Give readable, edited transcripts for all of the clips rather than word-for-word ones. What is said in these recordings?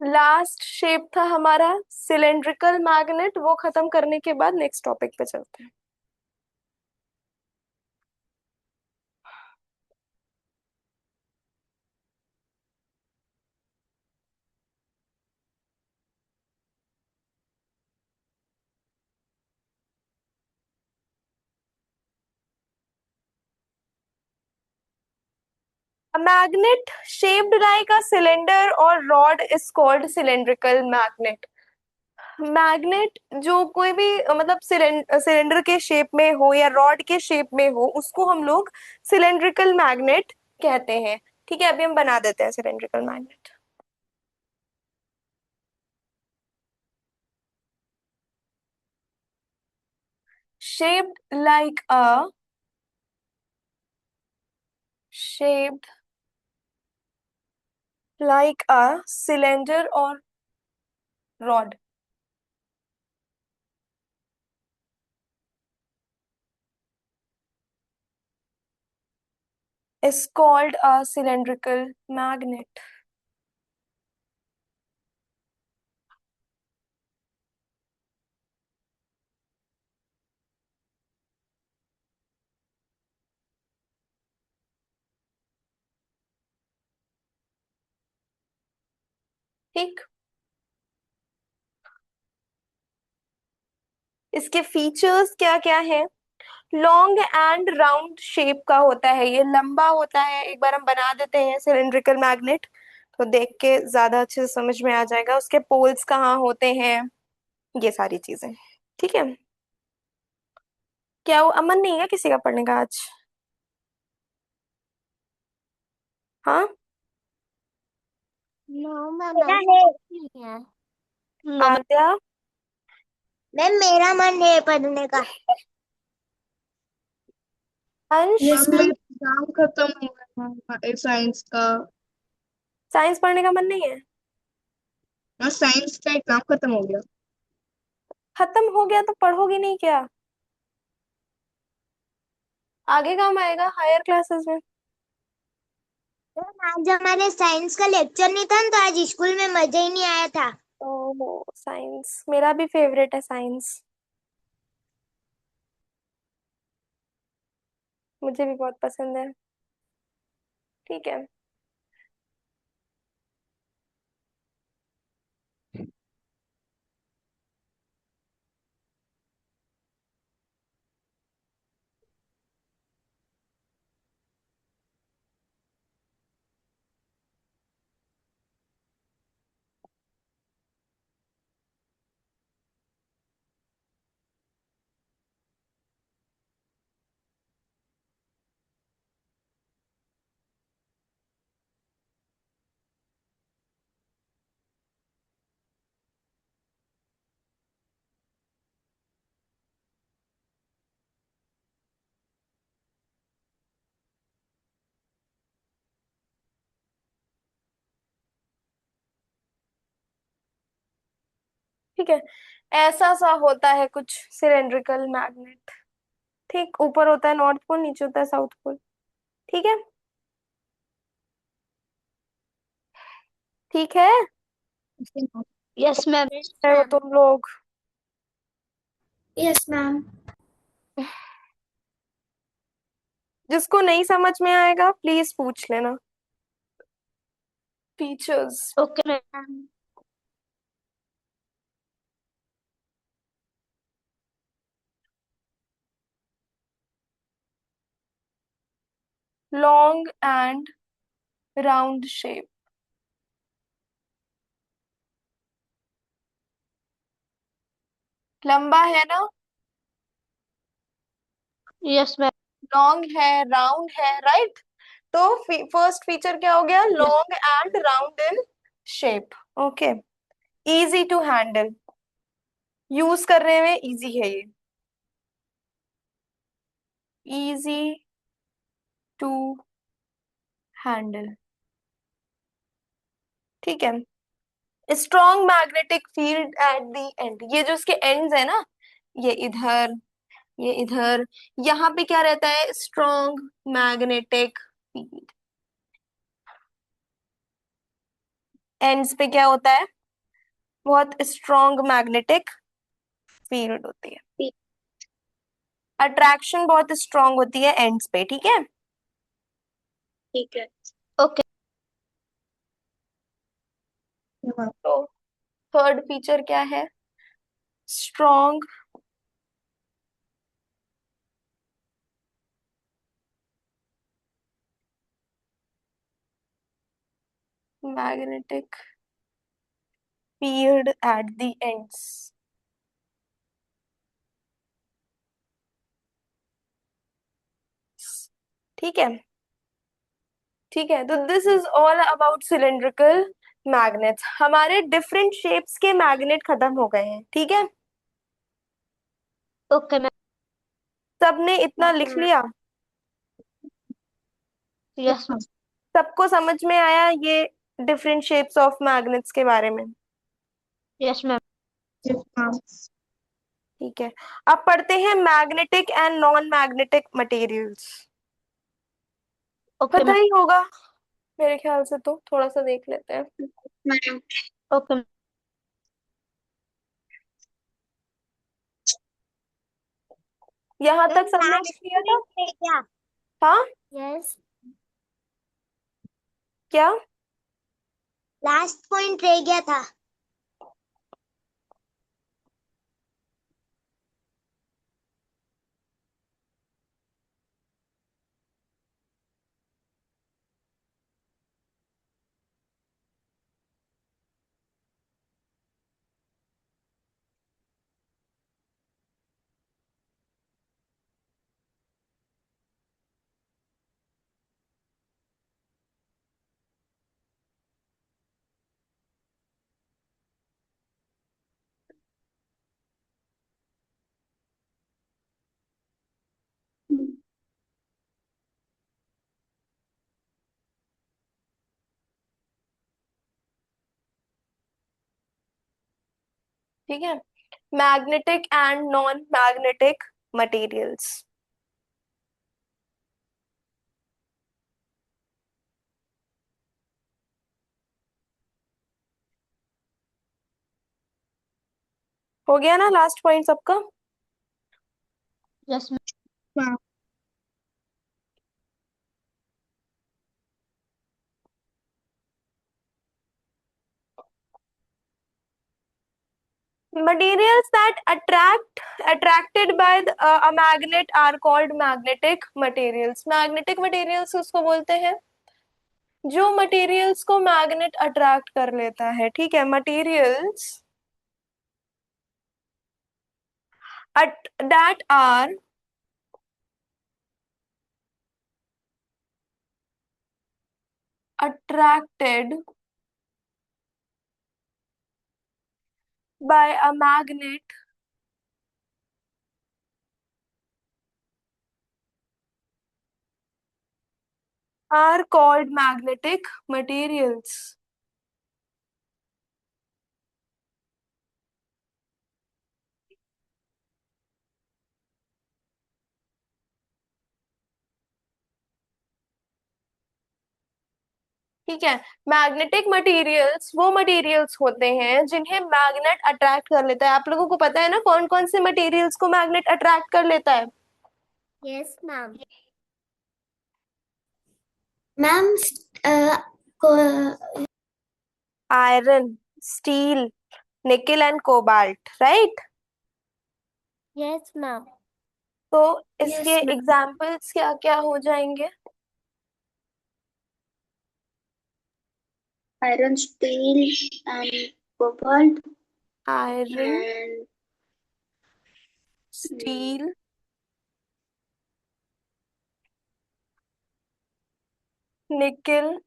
Last shape था हमारा cylindrical magnet, वो खत्म करने के बाद नेक्स्ट टॉपिक पे चलते हैं। Magnet shaped like a cylinder और rod is called cylindrical magnet. Magnet जो कोई भी मतलब सिलेंडर के शेप में हो या रॉड के शेप में हो, उसको हम लोग सिलेंड्रिकल मैग्नेट कहते हैं। ठीक है, अभी हम बना देते हैं cylindrical magnet. Shaped like a shaped like a cylinder और rod is called a cylindrical magnet। ठीक। इसके फीचर्स क्या क्या है? लॉन्ग एंड राउंड शेप का होता है, ये लंबा होता है। एक बार हम बना देते हैं सिलेंड्रिकल मैग्नेट, तो देख के ज्यादा अच्छे से समझ में आ जाएगा उसके पोल्स कहाँ होते हैं, ये सारी चीजें। ठीक है। क्या वो अमन नहीं है किसी का पढ़ने का आज? हाँ। नो मैम, मेरा ऐसा है। कुछ नहीं है। No ma'am. आद्या। मैम मेरा मन है पढ़ने का। अंश। मैम मेरा एग्जाम खत्म हो गया साइंस का। साइंस पढ़ने का मन नहीं है? हाँ, साइंस का एग्जाम खत्म हो गया। खत्म हो गया तो पढ़ोगी नहीं क्या? आगे काम आएगा हायर क्लासेस में। मैम आज हमारे साइंस का लेक्चर नहीं था ना, तो आज स्कूल में मजा ही नहीं आया था। ओहो, साइंस मेरा भी फेवरेट है साइंस, मुझे भी बहुत पसंद है। ठीक है। ठीक है, ऐसा सा होता है कुछ सिलेंड्रिकल मैग्नेट। ठीक, ऊपर होता है नॉर्थ पोल, नीचे होता है साउथ पोल। ठीक है। ठीक है। Yes ma'am. है हो तुम लोग? Yes ma'am. जिसको नहीं समझ में आएगा प्लीज पूछ लेना। Features. Okay ma'am. Long and round shape. लंबा है ना? Yes ma'am. लॉन्ग है, राउंड है, राइट। तो फर्स्ट फीचर क्या हो गया? Yes. Long and round in shape. Okay. Easy to handle, use करने में इजी है ये। Easy to handle. ठीक है। Strong magnetic field at the and, ये जो इसके एंड्स है ना, ये इधर, ये इधर, यहाँ पे क्या रहता है? Strong magnetic field. एंड्स पे क्या होता है? बहुत स्ट्रॉन्ग मैग्नेटिक फील्ड होती है। अट्रैक्शन बहुत स्ट्रॉन्ग होती है एंड्स पे, ठीक है। ठीक है। ओके। तो थर्ड फीचर क्या है? Strong magnetic field at the ends. ठीक है, ठीक है। तो this is all about cylindrical magnets. हमारे डिफरेंट शेप्स के मैग्नेट खत्म हो गए हैं, ठीक है। Okay ma'am. सबने इतना लिख लिया? Yes ma'am. सबको समझ में आया ये डिफरेंट शेप्स ऑफ मैग्नेट्स के बारे में? Yes ma'am. ठीक है। अब पढ़ते हैं magnetic and non magnetic materials. Okay पता मैम। ही होगा मेरे ख्याल से, तो थोड़ा सा देख लेते हैं। ओके। यहाँ तक सबने लिख लास्ट लिया था? पॉइंट है क्या? हाँ, यस। क्या? लास्ट पॉइंट रह गया था। ठीक है, magnetic and non magnetic materials. हो गया ना लास्ट पॉइंट सबका? Yes ma'am. Materials that attracted by a magnet are called magnetic materials. Magnetic materials उसको बोलते हैं जो मटेरियल्स को मैग्नेट अट्रैक्ट कर लेता है, ठीक है। Materials that are attracted by a magnet are called magnetic materials. ठीक है, मैग्नेटिक मटेरियल्स वो मटेरियल्स होते हैं जिन्हें मैग्नेट अट्रैक्ट कर लेता है। आप लोगों को पता है ना कौन कौन से मटेरियल्स को मैग्नेट अट्रैक्ट कर लेता है? Yes ma'am. Ma'am iron, steel, nickel and cobalt, right. Yes ma'am. तो इसके एग्जाम्पल्स क्या क्या हो जाएंगे? iron, steel, and cobalt, iron, and steel, nickel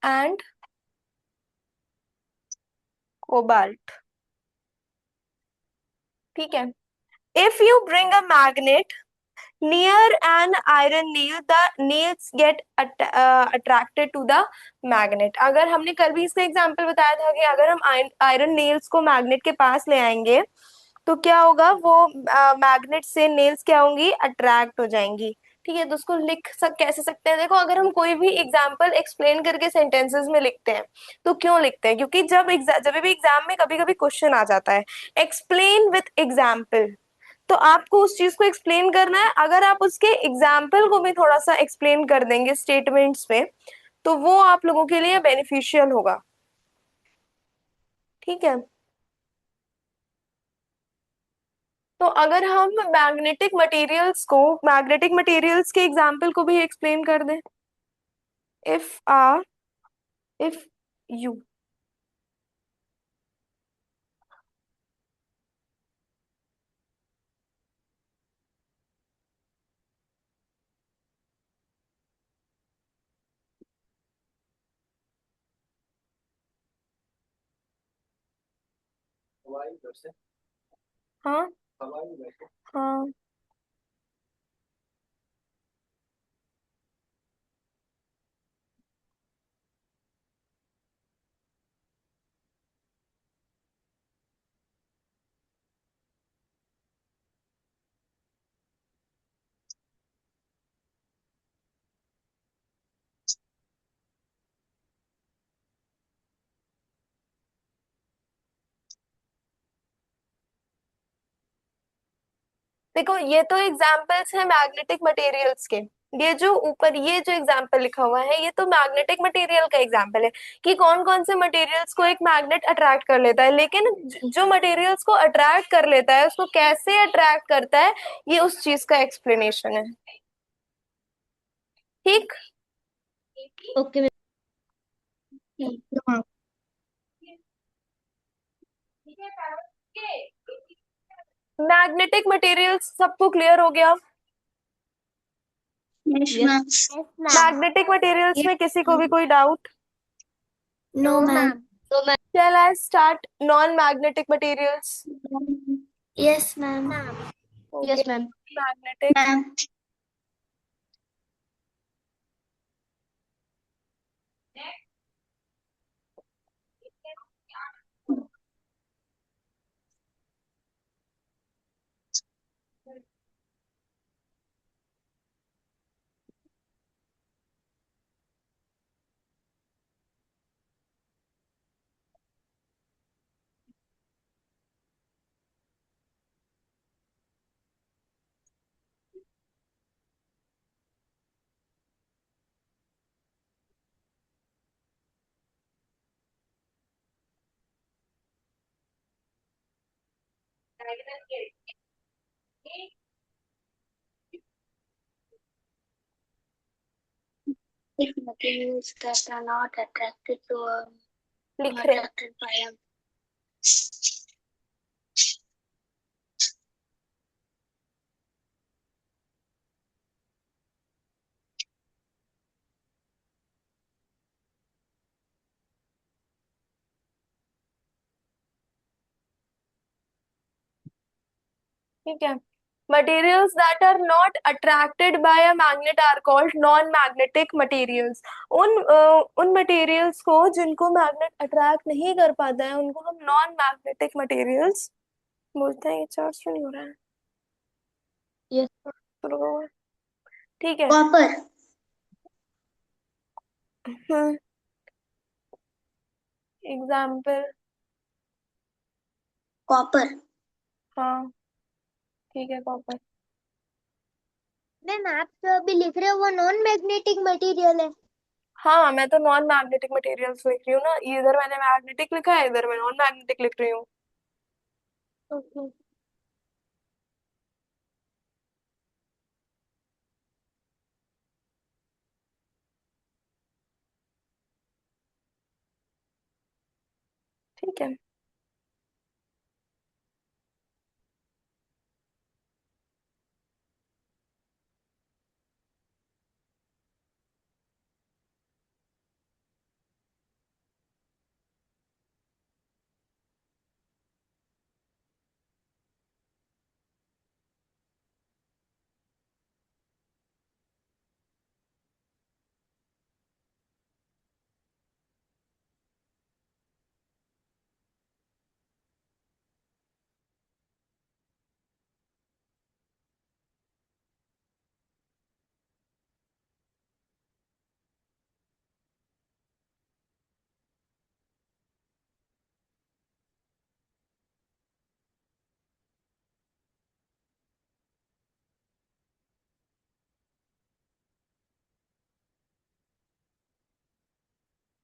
and cobalt, ठीक है। If you bring a magnet near an iron nail the nails get attracted to the magnet। अगर हमने कल भी इसका एग्जांपल बताया था कि अगर हम आयरन नेल्स को मैग्नेट के पास ले आएंगे तो क्या होगा, वो मैग्नेट से नेल्स क्या होंगी, अट्रैक्ट हो जाएंगी। ठीक है, तो उसको कैसे सकते हैं, देखो अगर हम कोई भी एग्जांपल एक्सप्लेन करके सेंटेंसेस में लिखते हैं तो क्यों लिखते हैं, क्योंकि जब भी एग्जाम में कभी कभी क्वेश्चन आ जाता है एक्सप्लेन विथ एग्जाम्पल, तो आपको उस चीज को एक्सप्लेन करना है। अगर आप उसके एग्जाम्पल को भी थोड़ा सा एक्सप्लेन कर देंगे स्टेटमेंट्स में तो वो आप लोगों के लिए बेनिफिशियल होगा। ठीक है, तो अगर हम मैग्नेटिक मटेरियल्स के एग्जाम्पल को भी एक्सप्लेन कर दें, इफ आ इफ यू, हाँ हाँ, देखो ये तो एग्जाम्पल्स है मैग्नेटिक मटेरियल्स के। ये जो ऊपर ये जो एग्जाम्पल लिखा हुआ है ये तो मैग्नेटिक मटेरियल का एग्जाम्पल है कि कौन कौन से मटेरियल्स को एक मैग्नेट अट्रैक्ट कर लेता है, लेकिन जो मटेरियल्स को अट्रैक्ट कर लेता है उसको कैसे अट्रैक्ट करता है ये उस चीज का एक्सप्लेनेशन है। ठीक, ओके मैम। हाँ। मैग्नेटिक मटेरियल्स सबको क्लियर हो गया। Yes, yes ma'am. Ma'am. Magnetic materials में किसी को भी कोई doubt? No, no ma'am. Ma'am. तो ma'am Shall I start non-magnetic materials? Yes, ma'am. Okay, yes ma'am. magnetic। Ma'am. If materials that are not attracted to लिख रहे हैं। attracted by a ठीक है, materials that are not attracted by a magnet are called non-magnetic materials। उन materials को जिनको magnet attract नहीं कर पाता है उनको हम नॉन मैग्नेटिक मटेरियल्स बोलते हैं। ये चार्ज क्यों नहीं हो रहा है? यस शुरू करो। ठीक है, copper. एग्जाम्पल। Copper. हाँ ठीक है, कॉपर। मैम आप जो अभी लिख रहे हो वो नॉन मैग्नेटिक मटेरियल है। हाँ मैं तो नॉन मैग्नेटिक मटेरियल्स लिख रही हूँ ना, इधर मैंने मैग्नेटिक लिखा है इधर मैं नॉन मैग्नेटिक लिख रही हूँ। ओके ठीक है,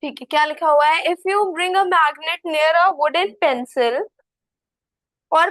ठीक है, क्या लिखा हुआ है? If you bring a magnet near a wooden pencil और